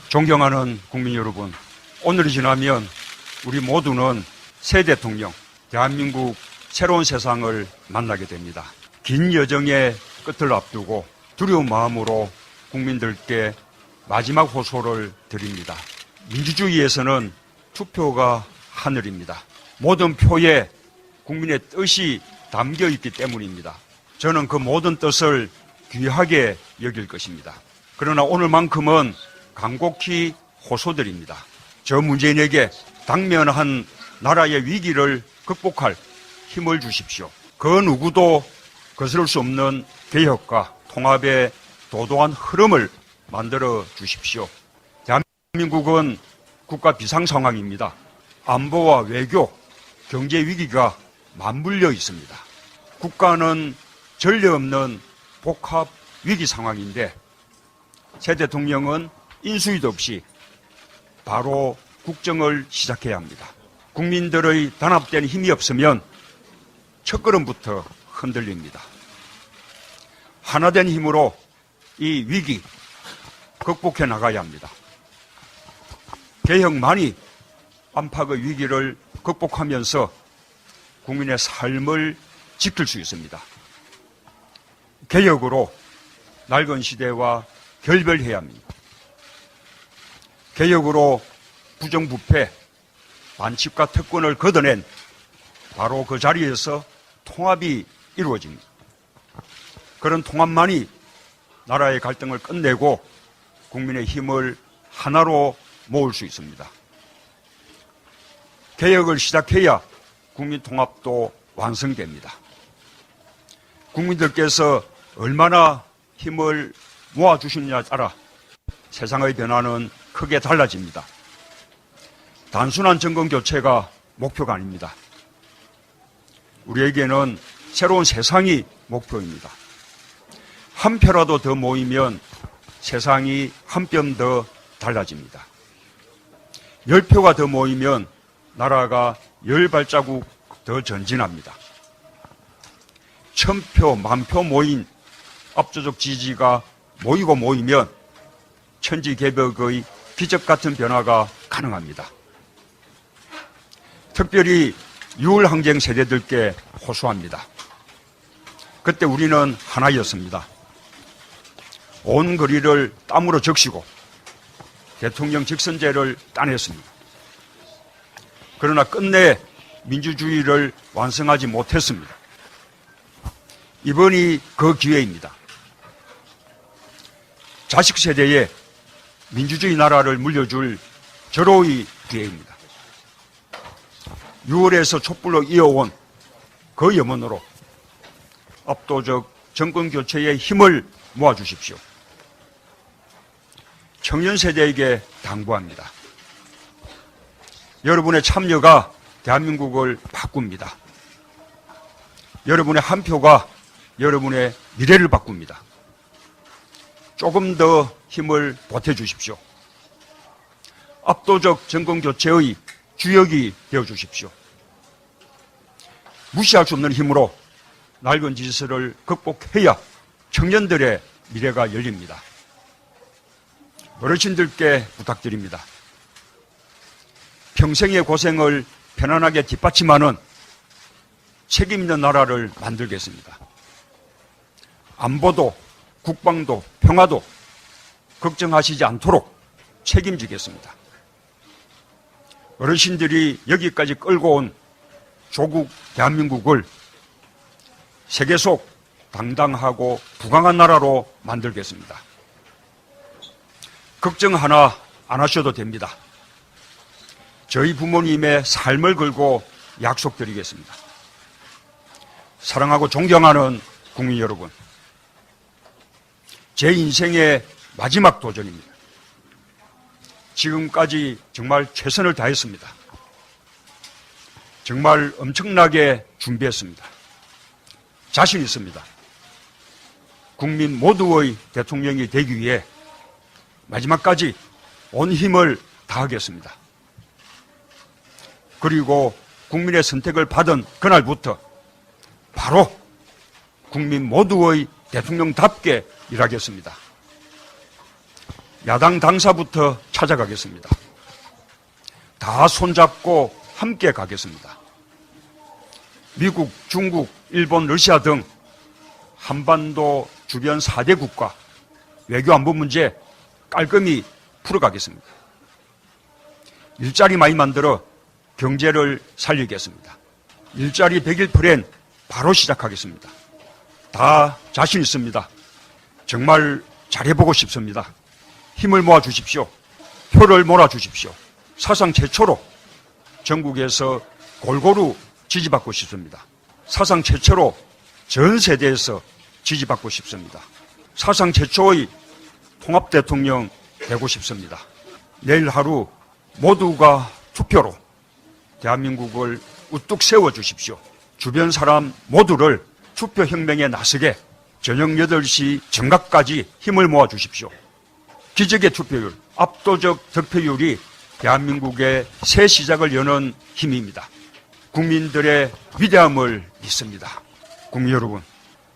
존경하는 국민 여러분, 오늘이 지나면 우리 모두는 새 대통령, 대한민국 새로운 세상을 만나게 됩니다. 긴 여정의 끝을 앞두고 두려운 마음으로 국민들께 마지막 호소를 드립니다. 민주주의에서는 투표가 하늘입니다. 모든 표에 국민의 뜻이 담겨 있기 때문입니다. 저는 그 모든 뜻을 귀하게 여길 것입니다. 그러나 오늘만큼은 간곡히 호소드립니다. 저 문재인에게 당면한 나라의 위기를 극복할 힘을 주십시오. 그 누구도 거스를 수 없는 개혁과 통합의 도도한 흐름을 만들어 주십시오. 대한민국은 국가 비상 상황입니다. 안보와 외교, 경제 위기가 맞물려 있습니다. 국가는 전례 없는 복합 위기 상황인데 새 대통령은 인수위도 없이 바로 국정을 시작해야 합니다. 국민들의 단합된 힘이 없으면 첫걸음부터 흔들립니다. 하나된 힘으로 이 위기 극복해 나가야 합니다. 개혁만이 안팎의 위기를 극복하면서 국민의 삶을 지킬 수 있습니다. 개혁으로 낡은 시대와 결별해야 합니다. 개혁으로 부정부패, 반칙과 특권을 걷어낸 바로 그 자리에서 통합이 이루어집니다. 그런 통합만이 나라의 갈등을 끝내고 국민의 힘을 하나로 모을 수 있습니다. 개혁을 시작해야 국민 통합도 완성됩니다. 국민들께서 얼마나 힘을 모아주시느냐에 따라 세상의 변화는 크게 달라집니다. 단순한 정권 교체가 목표가 아닙니다. 우리에게는 새로운 세상이 목표입니다. 한 표라도 더 모이면 세상이 한 뼘 더 달라집니다. 10표가 더 모이면 나라가 10발자국 더 전진합니다. 1000표, 10,000표 모인 압도적 지지가 모이면 천지개벽의 기적 같은 변화가 가능합니다. 특별히 6.25 항쟁 세대들께 호소합니다. 그때 우리는 하나였습니다. 온 거리를 땀으로 적시고 대통령 직선제를 따냈습니다. 그러나 끝내 민주주의를 완성하지 못했습니다. 이번이 그 기회입니다. 자식 세대에 민주주의 나라를 물려줄 절호의 기회입니다. 6월에서 촛불로 이어온 그 염원으로 압도적 정권 교체의 힘을 모아주십시오. 청년 세대에게 당부합니다. 여러분의 참여가 대한민국을 바꿉니다. 여러분의 한 표가 여러분의 미래를 바꿉니다. 조금 더 힘을 보태주십시오. 압도적 정권 교체의 주역이 되어주십시오. 무시할 수 없는 힘으로 낡은 질서를 극복해야 청년들의 미래가 열립니다. 어르신들께 부탁드립니다. 평생의 고생을 편안하게 뒷받침하는 책임 있는 나라를 만들겠습니다. 안보도 국방도 평화도 걱정하시지 않도록 책임지겠습니다. 어르신들이 여기까지 끌고 온 조국 대한민국을 세계 속 당당하고 부강한 나라로 만들겠습니다. 걱정 하나 안 하셔도 됩니다. 저희 부모님의 삶을 걸고 약속드리겠습니다. 사랑하고 존경하는 국민 여러분, 제 인생의 마지막 도전입니다. 지금까지 정말 최선을 다했습니다. 정말 엄청나게 준비했습니다. 자신 있습니다. 국민 모두의 대통령이 되기 위해 마지막까지 온 힘을 다하겠습니다. 그리고 국민의 선택을 받은 그날부터 바로 국민 모두의 대통령답게 일하겠습니다. 야당 당사부터 찾아가겠습니다. 다 손잡고 함께 가겠습니다. 미국, 중국, 일본, 러시아 등 한반도 주변 4대국과 외교 안보 문제 깔끔히 풀어가겠습니다. 일자리 많이 만들어 경제를 살리겠습니다. 일자리 100일 플랜 바로 시작하겠습니다. 다 자신 있습니다. 정말 잘해보고 싶습니다. 힘을 모아 주십시오. 표를 몰아 주십시오. 사상 최초로 전국에서 골고루 지지받고 싶습니다. 사상 최초로 전 세대에서 지지받고 싶습니다. 사상 최초의 통합대통령 되고 싶습니다. 내일 하루 모두가 투표로 대한민국을 우뚝 세워주십시오. 주변 사람 모두를 투표혁명에 나서게 저녁 8시 정각까지 힘을 모아주십시오. 기적의 투표율, 압도적 득표율이 대한민국의 새 시작을 여는 힘입니다. 국민들의 위대함을 믿습니다. 국민 여러분,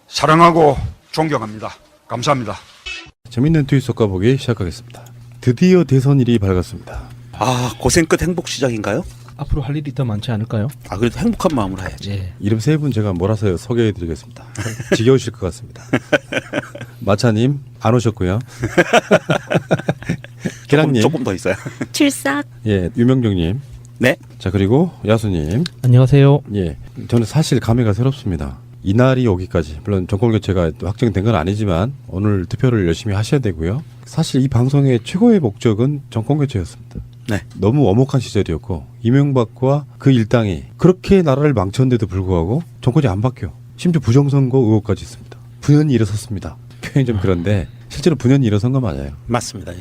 사랑하고 존경합니다. 감사합니다. 재밌는 트윗 섞어보기 시작하겠습니다. 드디어 대선일이 밝았습니다. 아, 고생 끝 행복 시작인가요? 앞으로 할 일이 더 많지 않을까요? 아, 그래도 행복한 마음으로 해야지. 예. 이름 세 분 제가 몰아서 소개해드리겠습니다. 지겨우실 것 같습니다. 마차님 안 오셨고요. 기랑님 조금 더 있어요. 출석. 예, 유명정님. 네. 자, 그리고 야수님. 안녕하세요. 예, 저는 사실 감회가 새롭습니다. 이날이 오기까지, 물론 정권 교체가 확정된 건 아니지만 오늘 투표를 열심히 하셔야 되고요. 사실 이 방송의 최고의 목적은 정권 교체였습니다. 네. 너무 엄혹한 시절이었고 이명박과 그 일당이 그렇게 나라를 망쳤는데도 불구하고 정권이 안 바뀌어. 심지어 부정선거 의혹까지 있습니다. 분연히 일어섰습니다. 표현이 좀 그런데 실제로 분연히 일어선 건 맞아요. 맞습니다. 예.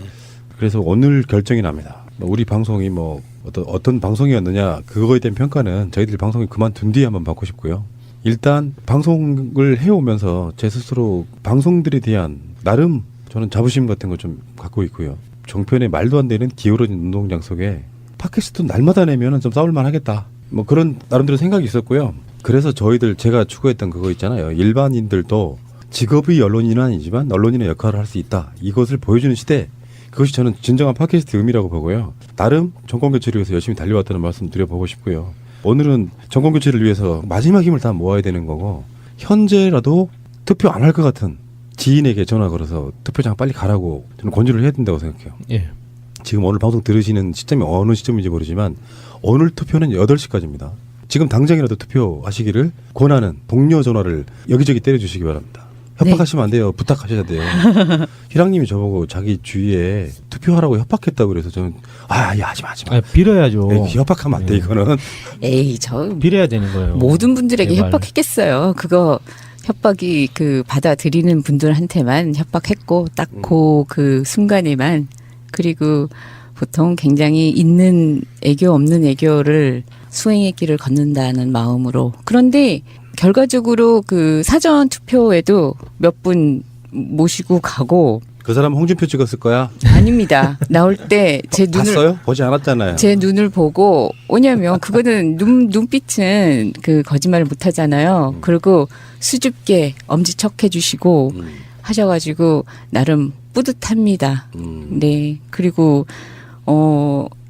그래서 오늘 결정이 납니다. 우리 방송이 뭐 어떤 방송이었느냐 그거에 대한 평가는 저희들 방송이 그만둔 뒤에 한번 받고 싶고요. 일단 방송을 해오면서 제 스스로 방송들에 대한 나름 저는 자부심 같은 걸 좀 갖고 있고요. 종편의 말도 안 되는 기울어진 운동장 속에 팟캐스트 날마다 내면은 좀 싸울만 하겠다. 뭐 그런 나름대로 생각이 있었고요. 그래서 제가 추구했던 그거 있잖아요. 일반인들도 직업이 언론인은 아니지만 언론인의 역할을 할 수 있다. 이것을 보여주는 시대. 그것이 저는 진정한 팟캐스트 의미라고 보고요. 나름 정권 교체를 위해서 열심히 달려왔다는 말씀 드려보고 싶고요. 오늘은 정권 교체를 위해서 마지막 힘을 다 모아야 되는 거고 현재라도 투표 안 할 것 같은 지인에게 전화 걸어서 투표장 빨리 가라고 저는 권유를 해야 된다고 생각해요. 예. 지금 오늘 방송 들으시는 시점이 어느 시점인지 모르지만 오늘 투표는 8시까지입니다. 지금 당장이라도 투표하시기를 권하는 동료 전화를 여기저기 때려주시기 바랍니다. 협박하시면 안 돼요. 부탁하셔야 돼요. 희랑님이 저보고 자기 주위에 투표하라고 협박했다고 그래서 저는 야 하지 마. 아, 빌어야죠. 에이, 협박하면 안 돼 이거는. 에이, 저 빌어야 되는 거예요. 모든 분들에게 제발. 협박했겠어요. 그거 협박이 받아들이는 분들한테만 협박했고 딱 그 순간에만. 그리고 보통 굉장히 있는 애교 없는 애교를 수행의 길을 걷는다는 마음으로. 그런데 결과적으로 사전 투표에도 몇 분 모시고 가고. 그 사람 홍준표 찍었을 거야. 아닙니다. 나올 때 제 눈을 봤어요? 보지 않았잖아요. 제 눈을 보고 왜냐면 그거는 눈빛은 거짓말을 못 하잖아요. 그리고 수줍게 엄지척 해주시고 하셔가지고 나름 뿌듯합니다. 네. 그리고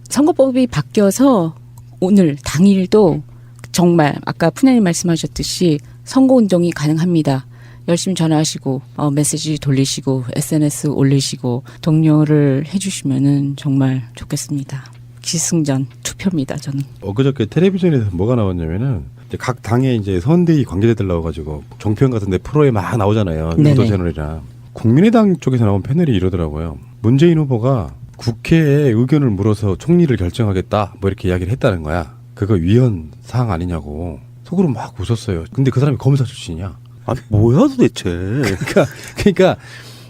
선거법이 바뀌어서 오늘 당일도 정말 아까 푸나님 말씀하셨듯이 선거운동이 가능합니다. 열심히 전화하시고 메시지 돌리시고 SNS 올리시고 독려를 해주시면은 정말 좋겠습니다. 기승전 투표입니다. 저는. 엊그저께 텔레비전에서 뭐가 나왔냐면은 이제 각 당의 이제 선대위 관계자들 나와가지고 종편 같은데 프로에 막 나오잖아요. 유도 채널이랑 국민의당 쪽에서 나온 패널이 이러더라고요. 문재인 후보가 국회에 의견을 물어서 총리를 결정하겠다 뭐 이렇게 이야기를 했다는 거야. 그거 위헌 사항 아니냐고 속으로 막 웃었어요. 근데 그 사람이 검사 출신이야. 아, 뭐야 도대체. 그러니까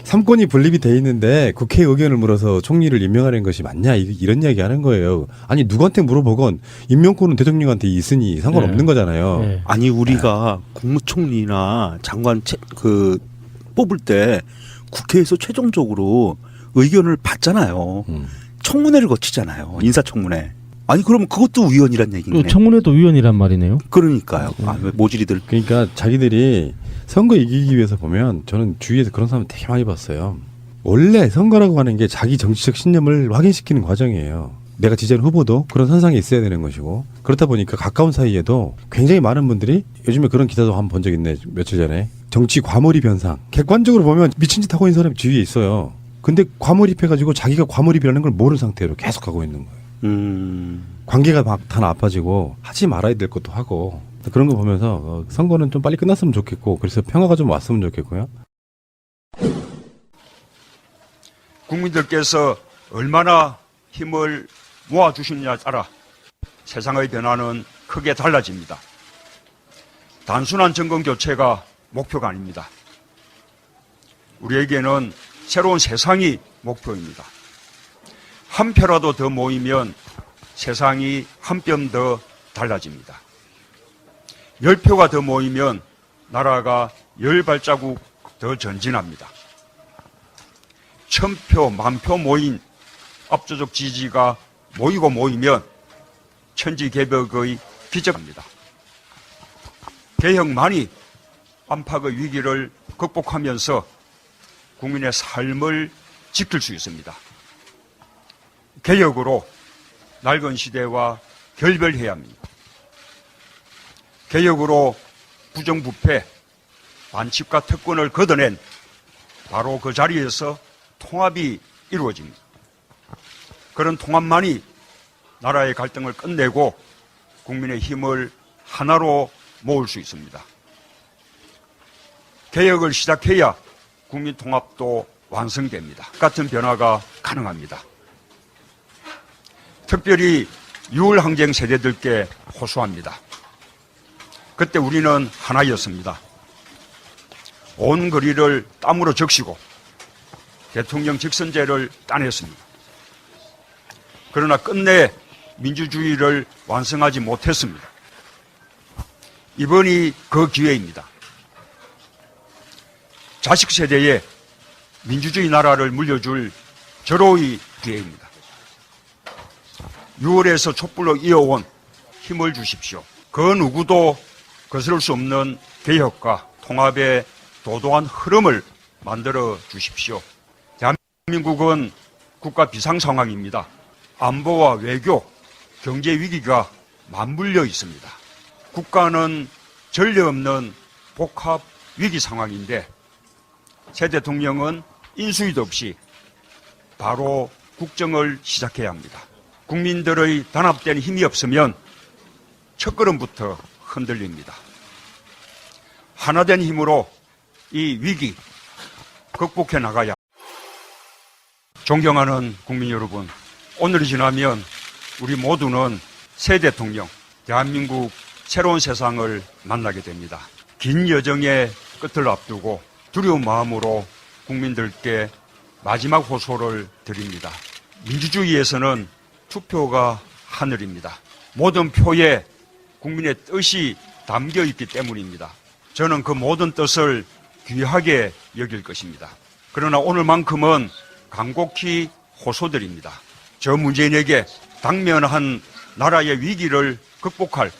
삼권이 분립이 돼 있는데 국회 의견을 물어서 총리를 임명하는 것이 맞냐 이런 이야기 하는 거예요. 아니 누구한테 물어보건 임명권은 대통령한테 있으니 상관없는 거잖아요. 네. 아니 우리가 국무총리나 장관 뽑을 때 국회에서 최종적으로 의견을 받잖아요. 청문회를 거치잖아요. 인사청문회. 아니 그러면 그것도 위헌이란 얘기네. 청문회도 위헌이란 말이네요. 그러니까요. 모질이들. 그러니까 자기들이 선거 이기기 위해서 보면 저는 주위에서 그런 사람 되게 많이 봤어요. 원래 선거라고 하는 게 자기 정치적 신념을 확인시키는 과정이에요. 내가 지지하는 후보도 그런 선상에 있어야 되는 것이고, 그렇다 보니까 가까운 사이에도 굉장히 많은 분들이, 요즘에 그런 기사도 한번 본 적 있네, 며칠 전에. 정치 과몰입 현상. 객관적으로 보면 미친 짓 하고 있는 사람이 주위에 있어요. 근데 과몰입해가지고 자기가 과몰입이라는 걸 모르는 상태로 계속 하고 있는 거예요. 관계가 막 다 나빠지고 하지 말아야 될 것도 하고, 그런 거 보면서 선거는 좀 빨리 끝났으면 좋겠고, 그래서 평화가 좀 왔으면 좋겠고요. 국민들께서 얼마나 힘을 모아주시느냐에 따라 세상의 변화는 크게 달라집니다. 단순한 정권 교체가 목표가 아닙니다. 우리에게는 새로운 세상이 목표입니다. 한 표라도 더 모이면 세상이 한 뼘 더 달라집니다. 10표가 더 모이면 나라가 10발자국 더 전진합니다. 1000표, 10,000표 모인 압도적 지지가 모이면 천지개벽의 기적입니다. 개혁만이 안팎의 위기를 극복하면서 국민의 삶을 지킬 수 있습니다. 개혁으로 낡은 시대와 결별해야 합니다. 개혁으로 부정부패, 반칙과 특권을 걷어낸 바로 그 자리에서 통합이 이루어집니다. 그런 통합만이 나라의 갈등을 끝내고 국민의 힘을 하나로 모을 수 있습니다. 개혁을 시작해야 국민 통합도 완성됩니다. 같은 변화가 가능합니다. 특별히 6월 항쟁 세대들께 호소합니다. 그때 우리는 하나였습니다. 온 거리를 땀으로 적시고 대통령 직선제를 따냈습니다. 그러나 끝내 민주주의를 완성하지 못했습니다. 이번이 그 기회입니다. 자식 세대에 민주주의 나라를 물려줄 절호의 기회입니다. 6월에서 촛불로 이어온 힘을 주십시오. 그 누구도 거스를 수 없는 개혁과 통합의 도도한 흐름을 만들어 주십시오. 대한민국은 국가 비상 상황입니다. 안보와 외교, 경제 위기가 맞물려 있습니다. 국가는 전례 없는 복합 위기 상황인데 새 대통령은 인수위도 없이 바로 국정을 시작해야 합니다. 국민들의 단합된 힘이 없으면 첫걸음부터 흔들립니다. 하나된 힘으로 이 위기 극복해 나가야. 존경하는 국민 여러분, 오늘이 지나면 우리 모두는 새 대통령, 대한민국 새로운 세상을 만나게 됩니다. 긴 여정의 끝을 앞두고 두려운 마음으로 국민들께 마지막 호소를 드립니다. 민주주의에서는 투표가 하늘입니다. 모든 표에 국민의 뜻이 담겨 있기 때문입니다. 저는 그 모든 뜻을 귀하게 여길 것입니다. 그러나 오늘만큼은 간곡히 호소드립니다. 저 문재인에게 당면한 나라의 위기를 극복할